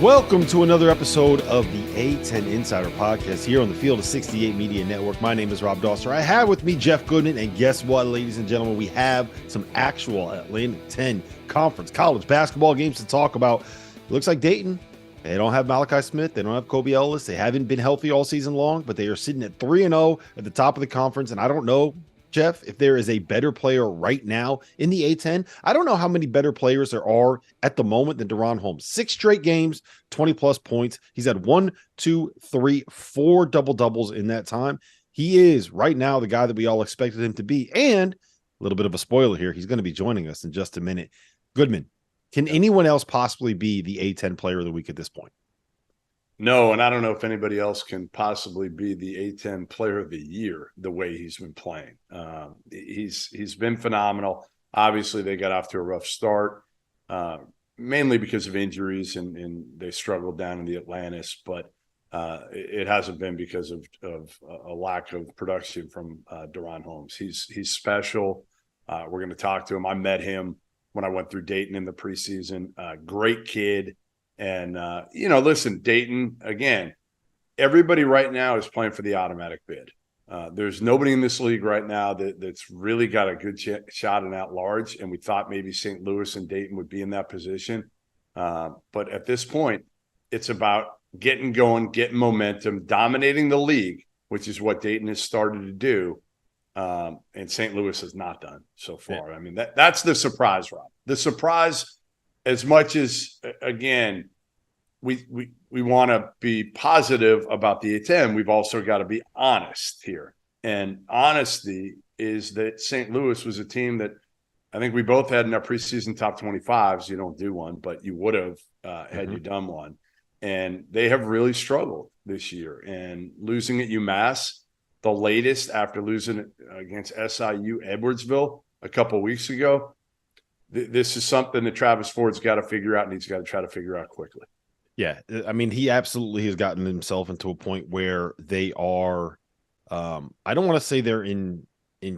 Welcome to another episode of the A-10 Insider Podcast here on the Field of 68 Media Network. My name is Rob Dauster. I have with me Jeff Goodman, and guess what, ladies and gentlemen? We have some actual Atlantic 10 Conference college basketball games to talk about. It looks like Dayton, they don't have Malachi Smith, they don't have Kobe Ellis, they haven't been healthy all season long, but they are sitting at 3-0 at the top of the conference, and I don't know, Jeff, if there is a better player right now in the A-10. I don't know how many better players there are at the moment than DaRon Holmes. 6 straight games, 20-plus points. He's had 4 double-doubles in that time. He is right now the guy that we all expected him to be. And a little bit of a spoiler here, he's going to be joining us in just a minute. Goodman, can anyone else possibly be the A-10 player of the week at this point? No, and I don't know if anybody else can possibly be the A-10 player of the year the way he's been playing. He's been phenomenal. Obviously, they got off to a rough start, mainly because of injuries, and they struggled down in the Atlantis, but it hasn't been because of a lack of production from DaRon Holmes. He's special. We're going to talk to him. I met him when I went through Dayton in the preseason. Great kid. And, listen, Dayton, again, everybody right now is playing for the automatic bid. There's nobody in this league right now that's really got a good shot in at large, and we thought maybe St. Louis and Dayton would be in that position. But at this point, it's about getting going, getting momentum, dominating the league, which is what Dayton has started to do, and St. Louis has not done so far. Yeah. I mean, that's the surprise, Rob. The surprise, as much as, again, we want to be positive about the A-10, we've also got to be honest here. And honesty is that St. Louis was a team that I think we both had in our preseason top 25s. You don't do one, but you would have had you done one. And they have really struggled this year. And losing at UMass, the latest after losing against SIU Edwardsville a couple of weeks ago, this is something that Travis Ford's got to figure out, and he's got to try to figure out quickly. Yeah, I mean, he absolutely has gotten himself into a point where they are I don't want to say they're in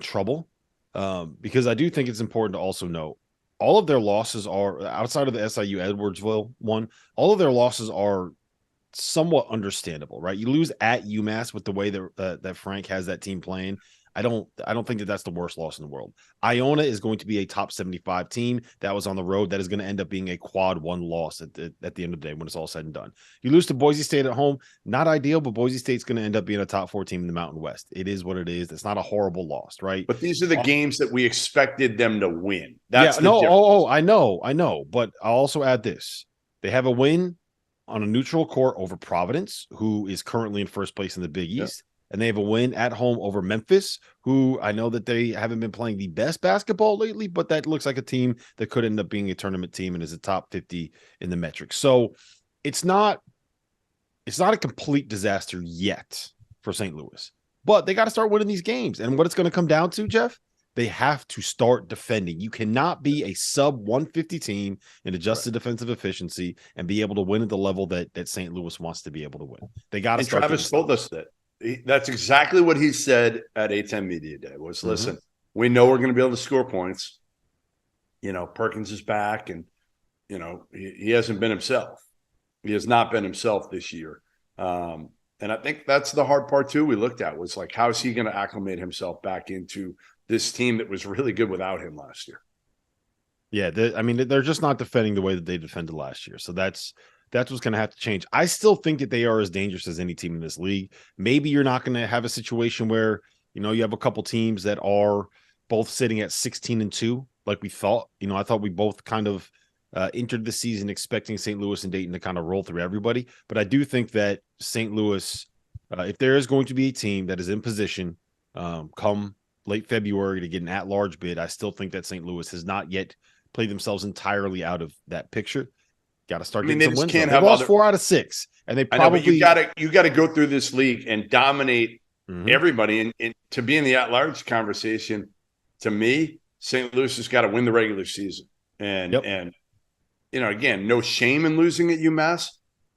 trouble, because I do think it's important to also note all of their losses are, outside of the SIU Edwardsville one, all of their losses are somewhat understandable, right? You lose at UMass with the way that Frank has that team playing. I don't think that that's the worst loss in the world. Iona is going to be a top 75 team that was on the road. That is going to end up being a quad 1 loss at the end of the day when it's all said and done. You lose to Boise State at home, not ideal, but Boise State's going to end up being a top 4 team in the Mountain West. It is what it is. It's not a horrible loss, right? But these are the games that we expected them to win. That's I know. But I'll also add this. They have a win on a neutral court over Providence, who is currently in first place in the Big East. And they have a win at home over Memphis, who I know that they haven't been playing the best basketball lately, but that looks like a team that could end up being a tournament team and is a top 50 in the metrics. So it's not a complete disaster yet for St. Louis, but they got to start winning these games. And what it's going to come down to, Jeff, they have to start defending. You cannot be a sub 150 team in adjusted defensive efficiency and be able to win at the level that St. Louis wants to be able to win. They got to start. Travis told us that. That's exactly what he said at A-10 Media Day was, listen, we know we're going to be able to score points. Perkins is back, and, he hasn't been himself. He has not been himself this year. And I think that's the hard part, too, we looked at was like, how is he going to acclimate himself back into this team that was really good without him last year? Yeah, they're just not defending the way that they defended last year. So that's what's going to have to change. I still think that they are as dangerous as any team in this league. Maybe you're not going to have a situation where, you have a couple teams that are both sitting at 16-2, like we thought. I thought we both kind of entered the season expecting St. Louis and Dayton to kind of roll through everybody. But I do think that St. Louis, if there is going to be a team that is in position come late February to get an at-large bid, I still think that St. Louis has not yet played themselves entirely out of that picture. Got to start getting some wins. They lost 4 out of 6, and they probably you got to go through this league and dominate everybody. And to be in the at-large conversation, to me, St. Louis has got to win the regular season. And again, no shame in losing at UMass,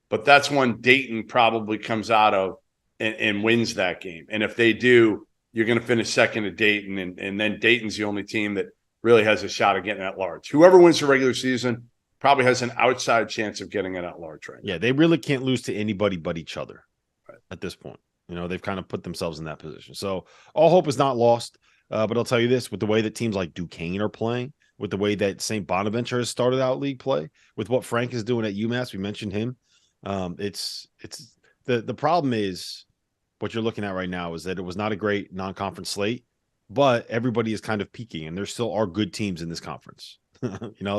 but that's when Dayton probably comes out of and wins that game. And if they do, you're going to finish second at Dayton, and then Dayton's the only team that really has a shot of getting at large. Whoever wins the regular season probably has an outside chance of getting it at large right now. Yeah, they really can't lose to anybody but each other Right. at this point. They've kind of put themselves in that position. So all hope is not lost. But I'll tell you this, with the way that teams like Duquesne are playing, with the way that St. Bonaventure has started out league play, with what Frank is doing at UMass, we mentioned him. It's the problem is what you're looking at right now is that it was not a great non-conference slate, but everybody is kind of peaking, and there still are good teams in this conference. Yeah,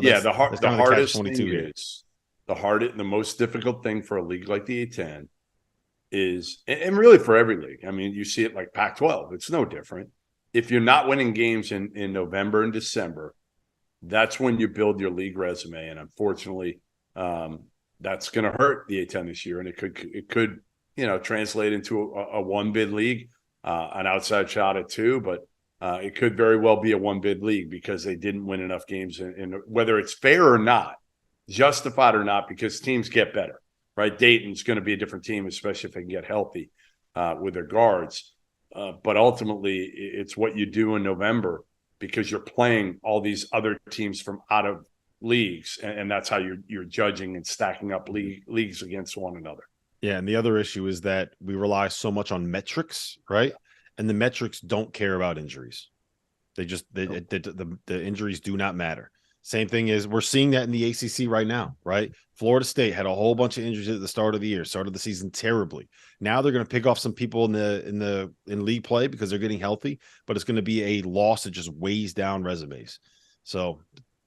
that's kind of the hardest catch-22 thing here. is the most difficult thing for a league like the A-10 is, and really for every league. I mean, you see it like Pac-12. It's no different. If you're not winning games in November and December, that's when you build your league resume. And unfortunately, that's going to hurt the A-10 this year. And it could translate into a one bid league, an outside shot at 2, but it could very well be a one bid league because they didn't win enough games. And whether it's fair or not, justified or not, because teams get better, right? Dayton's going to be a different team, especially if they can get healthy with their guards. But ultimately, it's what you do in November because you're playing all these other teams from out of leagues, and that's how you're judging and stacking up leagues against one another. Yeah, and the other issue is that we rely so much on metrics, right? And the metrics don't care about injuries. The injuries do not matter. Same thing is we're seeing that in the ACC right now, right? Florida State had a whole bunch of injuries at the start of the year, started the season terribly. Now they're going to pick off some people in league play because they're getting healthy, but it's going to be a loss that just weighs down resumes. So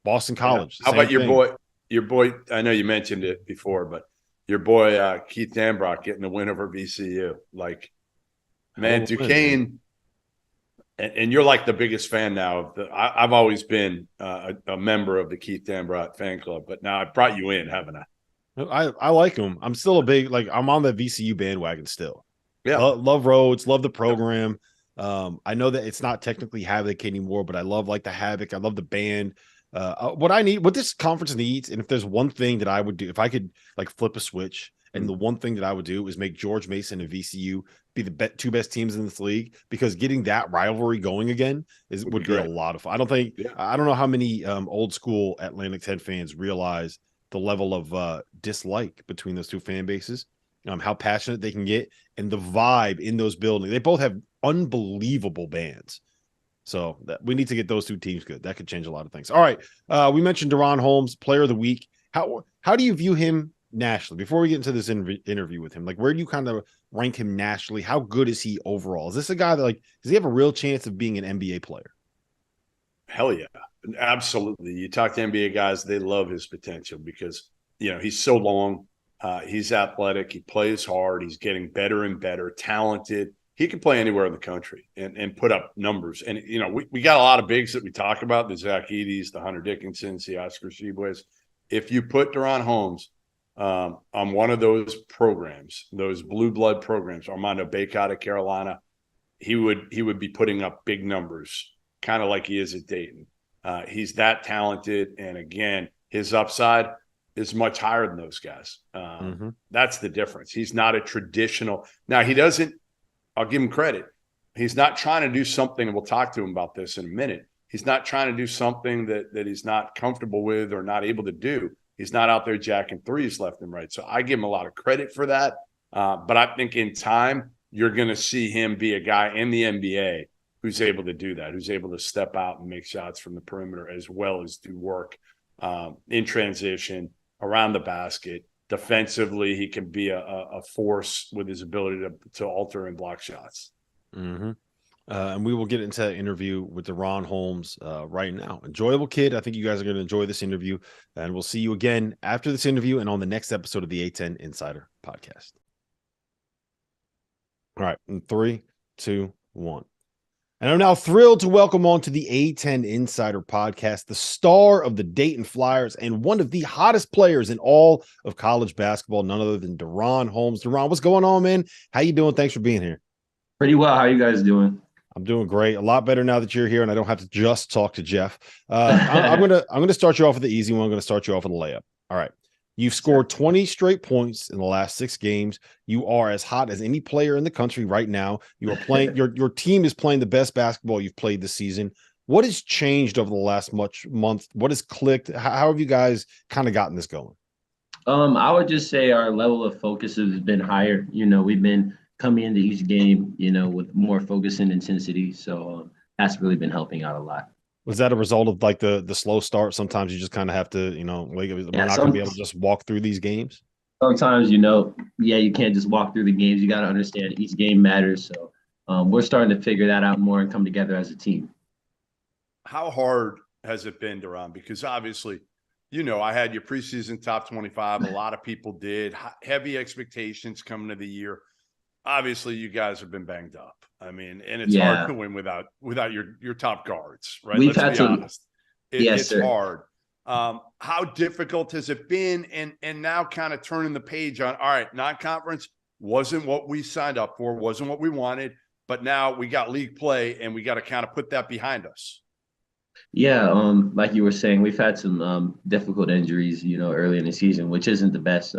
Boston College. How about your boy? I know you mentioned it before, but your boy Keith Danbrock getting the win over VCU. Like, man, Duquesne. And you're like the biggest fan now. I've always been a member of the Keith Danbrock fan club, but now I brought you in, haven't I? I like him. I'm still I'm on the VCU bandwagon still. Yeah, love Rhodes, love the program. I know that it's not technically Havoc anymore, but I love like the Havoc. I love the band. What this conference needs, and if there's one thing that I would do, if I could like flip a switch, and the one thing that I would do is make George Mason and VCU be the two best teams in this league, because getting that rivalry going again would be a lot of fun. I don't know how many old school Atlantic 10 fans realize the level of dislike between those two fan bases, how passionate they can get, and the vibe in those buildings. They both have unbelievable bands. So we need to get those two teams good. That could change a lot of things. All right. We mentioned DaRon Holmes, player of the week. How do you view him nationally? Before we get into this interview with him, like, where do you kind of rank him nationally? How good is he overall? Is this a guy that, like, does he have a real chance of being an NBA player? Hell yeah. Absolutely. You talk to NBA guys, they love his potential because, he's so long. He's athletic. He plays hard. He's getting better and better, talented. He can play anywhere in the country and put up numbers. And, we got a lot of bigs that we talk about, the Zach Edey's, the Hunter Dickinsons, the Oscar Sheboy's. If you put DaRon Holmes on one of those programs, those blue blood programs, Armando Bacot out of Carolina, he would be putting up big numbers, kind of like he is at Dayton. He's that talented. And again, his upside is much higher than those guys. That's the difference. He's not a traditional. Now, I'll give him credit. He's not trying to do something, and we'll talk to him about this in a minute. He's not trying to do something that he's not comfortable with or not able to do. He's not out there jacking threes left and right. So I give him a lot of credit for that. But I think in time, you're going to see him be a guy in the NBA who's able to do that, who's able to step out and make shots from the perimeter as well as do work in transition, around the basket. Defensively, he can be a force with his ability to alter and block shots. And we will get into that interview with DaRon Holmes right now. Enjoyable kid. I think you guys are going to enjoy this interview. And we'll see you again after this interview and on the next episode of the A-10 Insider Podcast. All right. In 3, 2, 1. And I'm now thrilled to welcome on to the A-10 Insider Podcast, the star of the Dayton Flyers and one of the hottest players in all of college basketball, none other than DaRon Holmes. DaRon, what's going on, man? How you doing? Thanks for being here. Pretty well. How are you guys doing? I'm doing great. A lot better now that you're here and I don't have to just talk to Jeff. I'm gonna start you off with the easy one. I'm gonna start you off with a layup. All right. You've scored 20 straight points in the last 6 games. You are as hot as any player in the country right now. You are playing your team is playing the best basketball you've played this season. What has changed over the last month? What has clicked? How have you guys kind of gotten this going? I would just say our level of focus has been higher. We've been coming into each game, with more focus and intensity. So that's really been helping out a lot. Was that a result of like the slow start? Sometimes you just kind of have to, like we're Yeah, not going to be able to just walk through these games. sometimes, yeah, you can't just walk through the games. You got to understand each game matters. So we're starting to figure that out more and come together as a team. How hard has it been, DaRon? Because obviously, I had your preseason top 25. A lot of people did. Heavy expectations coming to the year. Obviously, you guys have been banged up. I mean, and it's hard to win without your top guards, right? We've Let's had be to, honest. yes, It's sir. hard. How difficult has it been? And now kind of turning the page on, all right, non-conference wasn't what we signed up for, wasn't what we wanted, but now we got league play and we got to kind of put that behind us. Yeah, like you were saying, we've had some difficult injuries, early in the season, which isn't the best.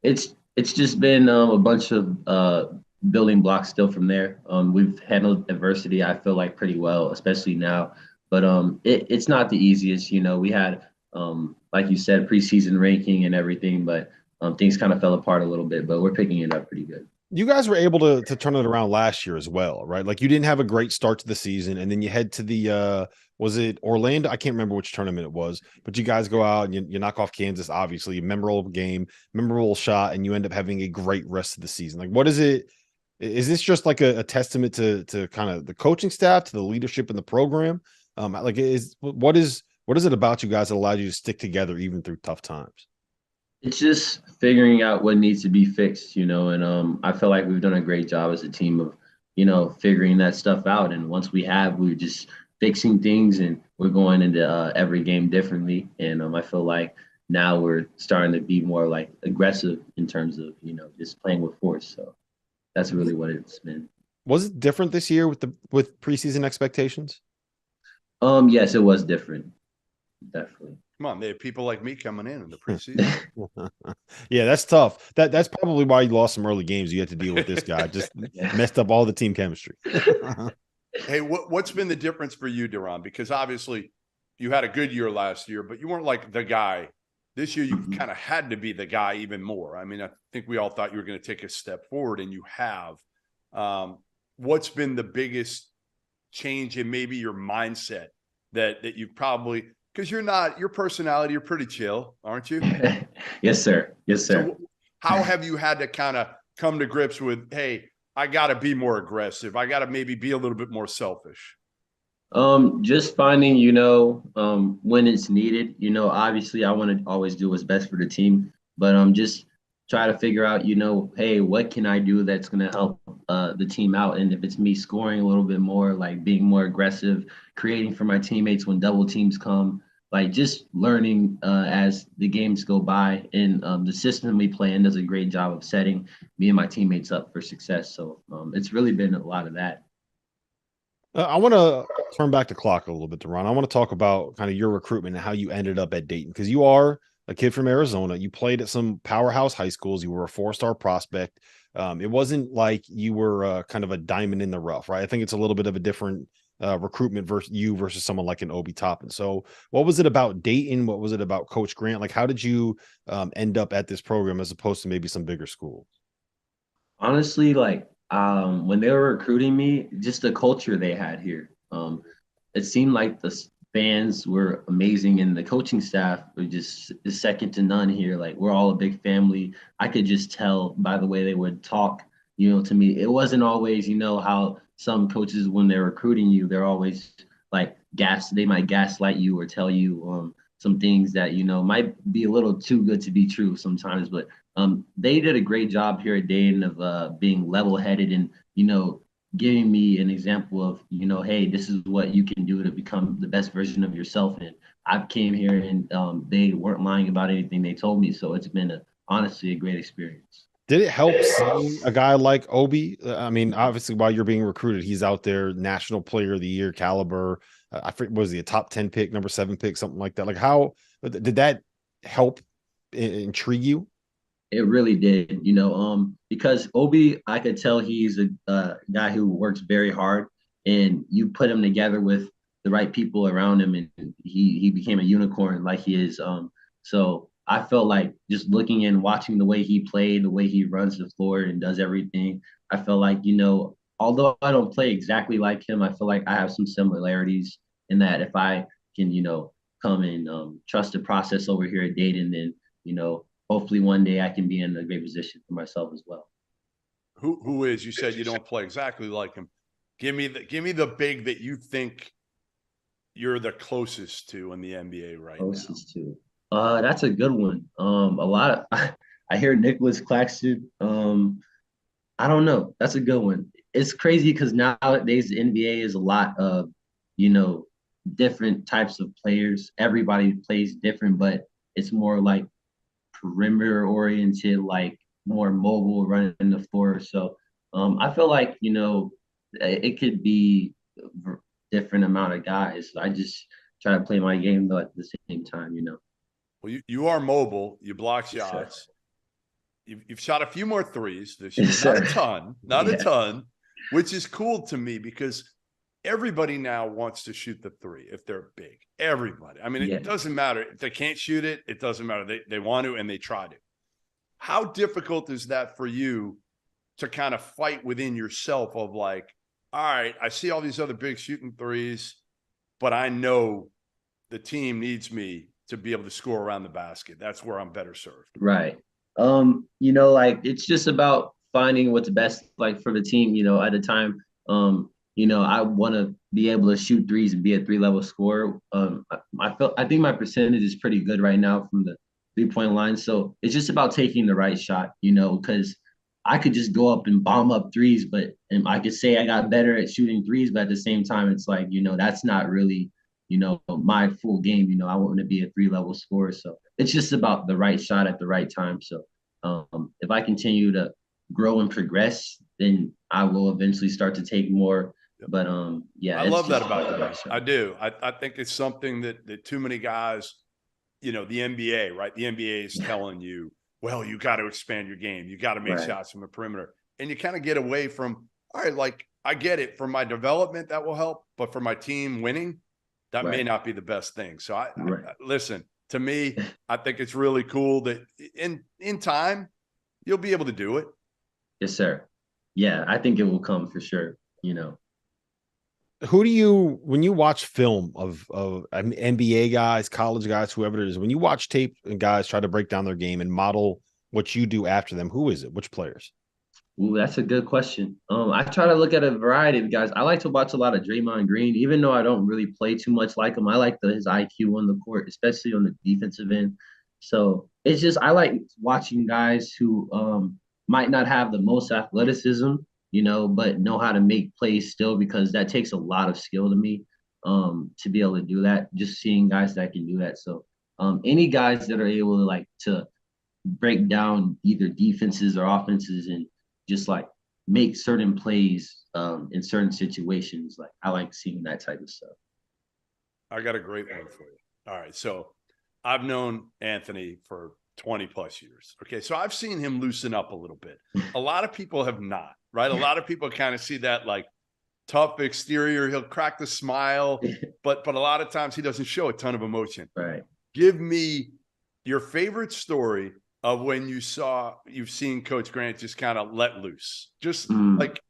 It's just been a bunch of building blocks still from there. We've handled adversity, I feel like, pretty well, especially now. But it's not the easiest. We had, like you said, preseason ranking and everything, but things kind of fell apart a little bit. But we're picking it up pretty good. You guys were able to turn it around last year as well, right? Like you didn't have a great start to the season, and then you head to the was it Orlando? I can't remember which tournament it was, but you guys go out and you knock off Kansas, obviously, a memorable game, memorable shot, and you end up having a great rest of the season. Like, what is it? Is this just like a testament to kind of the coaching staff, to the leadership in the program? Like, what is it about you guys that allowed you to stick together even through tough times? It's just figuring out what needs to be fixed, and I feel like we've done a great job as a team of, figuring that stuff out. And once we have, we're just fixing things, and we're going into every game differently. And I feel like now we're starting to be more like aggressive in terms of, just playing with force. So that's really what it's been. Was it different this year with preseason expectations? Yes, it was different, definitely. Come on, they have people like me coming in the preseason. Yeah, that's tough. That's probably why you lost some early games. You had to deal with this guy. Just messed up all the team chemistry. Hey, what's been the difference for you, DaRon? Because obviously you had a good year last year, but you weren't like the guy. This year, you've kind of had to be the guy even more. I mean, I think we all thought you were going to take a step forward, and you have. What's been the biggest change in maybe your mindset that you've probably, because your personality, you're pretty chill, aren't you? Yes, sir. Yes, sir. So how have you had to kind of come to grips with, hey, I got to be more aggressive. I got to maybe be a little bit more selfish. Just finding, when it's needed. Obviously I want to always do what's best for the team, but just try to figure out, hey, what can I do that's going to help the team out? And if it's me scoring a little bit more, like being more aggressive, creating for my teammates when double teams come, like just learning as the games go by. And the system we play in does a great job of setting me and my teammates up for success. So it's really been a lot of that. I want to turn back the clock a little bit, DaRon. I want to talk about kind of your recruitment and how you ended up at Dayton, because you are a kid from Arizona. You played at some powerhouse high schools. You were a four-star prospect. It wasn't like you were kind of a diamond in the rough, right? I think it's a little bit of a different recruitment versus someone like an Obi Toppin. So, what was it about Dayton? What was it about Coach Grant? Like, how did you end up at this program as opposed to maybe some bigger schools? Honestly, like when they were recruiting me, just the culture they had here. It seemed like the fans were amazing, and the coaching staff were just second to none here. Like we're all a big family. I could just tell by the way they would talk, to me. It wasn't always, how some coaches when they're recruiting you, they're always like they might gaslight you or tell you some things that might be a little too good to be true sometimes. But they did a great job here at Dayton of being level-headed and giving me an example of hey, this is what you can do to become the best version of yourself. And I came here and they weren't lying about anything they told me, so it's been honestly a great experience. Did it help seeing a guy like Obi? I mean, obviously, while you're being recruited, he's out there, National Player of the Year caliber. I forget, was he a top 10 pick, number 7 pick, something like that? Like, how did that help intrigue you? It really did, because Obi, I could tell he's a guy who works very hard, and you put him together with the right people around him, and he became a unicorn like he is. So I felt like just looking and watching the way he played, the way he runs the floor and does everything, I felt like, although I don't play exactly like him, I feel like I have some similarities in that if I can, come and trust the process over here at Dayton, then, hopefully one day I can be in a great position for myself as well. Who is? You said you don't play exactly like him. Give me the big that you think you're the closest to in the NBA right now. Closest to. That's a good one. A lot of I hear Nicholas Claxton. I don't know. That's a good one. It's crazy because nowadays the NBA is a lot of, you know, different types of players. Everybody plays different, but it's more like perimeter oriented, like more mobile, running the floor. So I feel like, it could be a different amount of guys. I just try to play my game though at the same time. Well, you are mobile. You block shots. You've shot a few more threes this year. Yes, not sir. a ton, not a ton, which is cool to me because everybody now wants to shoot the three if they're big. Everybody. I mean, it doesn't matter. If they can't shoot it, it doesn't matter. They want to and they try to. How difficult is that for you to kind of fight within yourself of like, all right, I see all these other big shooting threes, but I know the team needs me to be able to score around the basket. That's where I'm better served. Right. Like it's just about finding what's best like for the team, at a time. I want to be able to shoot threes and be a three-level scorer. I think my percentage is pretty good right now from the three-point line. So it's just about taking the right shot, because I could just go up and bomb up threes, and I could say I got better at shooting threes, but at the same time, it's like, that's not really, my full game. I want to be a three-level scorer. So it's just about the right shot at the right time. So if I continue to grow and progress, then I will eventually start to take more. But I love that about you. Right, I do. I think it's something that too many guys, the NBA, right? The NBA is telling you, well, you got to expand your game. You got to make shots from the perimeter. And you kind of get away from, all right, like I get it. For my development, that will help. But for my team winning, that may not be the best thing. So I listen, to me, I think it's really cool that in time, you'll be able to do it. Yes, sir. Yeah, I think it will come for sure. Who do you, when you watch film of NBA guys, college guys, whoever it is, when you watch tape and guys try to break down their game and model what you do after them, who is it? Which players? Ooh, that's a good question. I try to look at a variety of guys. I like to watch a lot of Draymond Green, even though I don't really play too much like him. I like his IQ on the court, especially on the defensive end. So it's just I like watching guys who might not have the most athleticism, but know how to make plays still, because that takes a lot of skill to me to be able to do that. Just seeing guys that can do that. So any guys that are able to break down either defenses or offenses and just like make certain plays in certain situations. Like I like seeing that type of stuff. I got a great one for you. All right. So I've known Anthony for 20 plus years. Okay. So I've seen him loosen up a little bit. A lot of people have not, right? A lot of people kind of see that like tough exterior. He'll crack the smile, but a lot of times he doesn't show a ton of emotion. Right. Give me your favorite story of when you've seen Coach Grant just kind of let loose. Just like,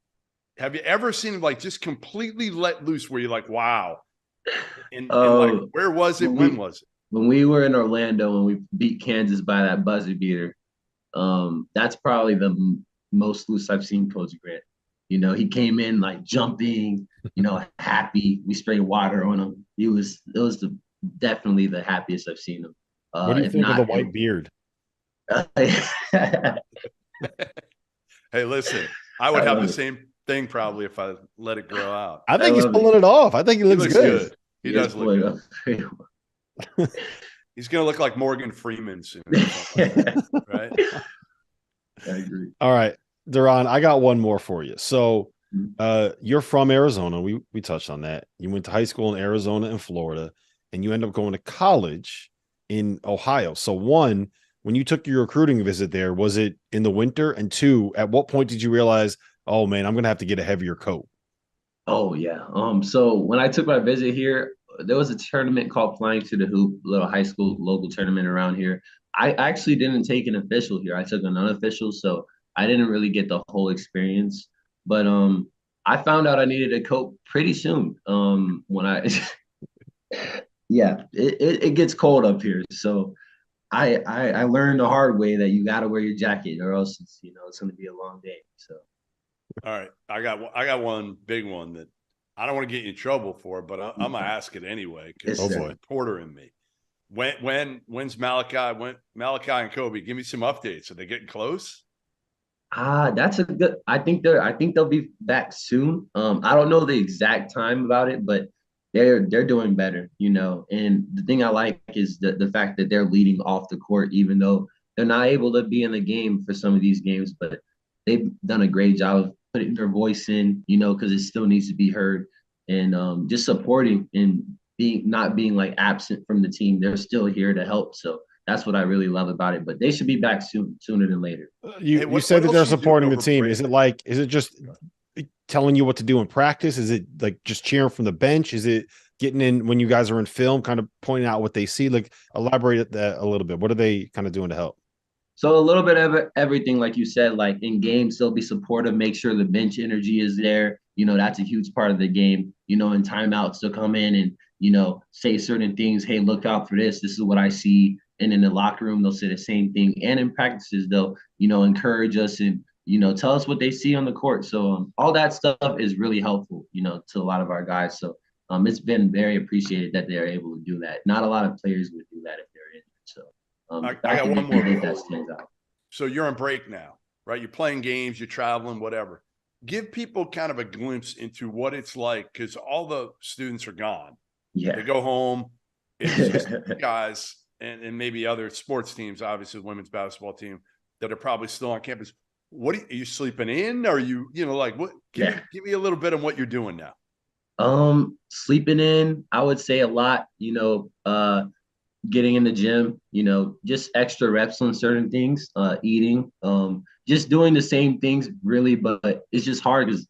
have you ever seen him like just completely let loose where you're like, wow. And like, where was it? When was it? When we were in Orlando and we beat Kansas by that buzzer beater, that's probably the most loose I've seen Coach Grant. He came in like jumping, happy. We sprayed water on him. It was definitely the happiest I've seen him. What do you think of the white beard? Hey, listen, I would have the same thing probably if I let it grow out. I think he's pulling it off. I think he looks good. He does look good. He's going to look like Morgan Freeman soon. Right? I agree. All right, DaRon, I got one more for you. So you're from Arizona. We touched on that. You went to high school in Arizona and Florida, and you end up going to college in Ohio. So one, when you took your recruiting visit there, was it in the winter? And two, at what point did you realize, oh man, I'm going to have to get a heavier coat? Oh yeah. So when I took my visit here, there was a tournament called Flying to the Hoop, little high school local tournament around here. I actually didn't take an official here. I took an unofficial, so I didn't really get the whole experience. But I found out I needed a coat pretty soon. When I yeah, it gets cold up here. So I learned the hard way that you gotta wear your jacket or else it's gonna be a long day. So All right, I got one big one that I don't want to get you in trouble for, but I'm gonna ask it anyway because yes, it's sir. the reporter in me. When's Malachi? When Malachi and Kobe? Give me some updates. Are they getting close? That's a good. I think they'll be back soon. I don't know the exact time about it, but they're doing better, And the thing I like is the fact that they're leading off the court, even though they're not able to be in the game for some of these games, but they've done a great job of putting their voice in, because it still needs to be heard, and just supporting and being not being like absent from the team. They're still here to help. So that's what I really love about it. But they should be back sooner than later. You Hey, you what said that else they're are you doing supporting the over team. break? Is it just telling you what to do in practice? Is it like just cheering from the bench? Is it getting in when you guys are in film, kind of pointing out what they see? Like elaborate that a little bit. What are they kind of doing to help? So a little bit of everything, like you said, like in games, they'll be supportive, make sure the bench energy is there. That's a huge part of the game. In timeouts, they'll come in and, say certain things. Hey, look out for this. This is what I see. And in the locker room, they'll say the same thing. And in practices, they'll, encourage us and, tell us what they see on the court. So all that stuff is really helpful, to a lot of our guys. So it's been very appreciated that they're able to do that. Not a lot of players would do that if they're injured. So the I fact got that one they more did that before. stands out. So you're on break now, right? You're playing games, you're traveling, whatever. Give people kind of a glimpse into what it's like because all the students are gone. Yeah. They go home. It's just guys and maybe other sports teams, obviously the women's basketball team that are probably still on campus. What are you sleeping in? Are you, like what? Yeah. Give me a little bit on what you're doing now. Sleeping in, I would say a lot, getting in the gym, just extra reps on certain things, eating, just doing the same things really, but it's just hard because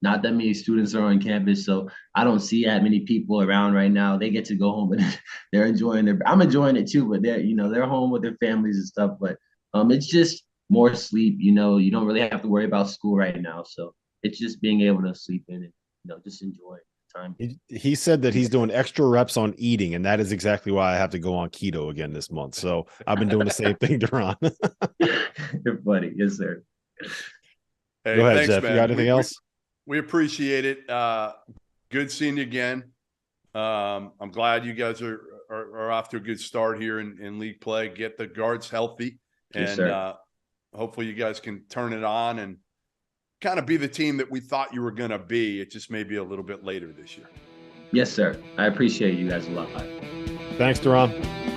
not that many students are on campus. So I don't see that many people around right now. They get to go home and they're enjoying I'm enjoying it too, but they're home with their families and stuff. But it's just more sleep, you don't really have to worry about school right now. So it's just being able to sleep in and, just enjoy the time. He said that he's doing extra reps on eating, and that is exactly why I have to go on keto again this month. So I've been doing the same thing, DaRon. You're funny. Yes, sir. Hey, Go ahead, thanks, Jeff. You man. got anything else? We appreciate it. Good seeing you again. I'm glad you guys are off to a good start here in league play. Get the guards healthy, Yes, and hopefully you guys can turn it on and kind of be the team that we thought you were going to be. It just may be a little bit later this year. Yes, sir. I appreciate you guys a lot. Thanks, DaRon.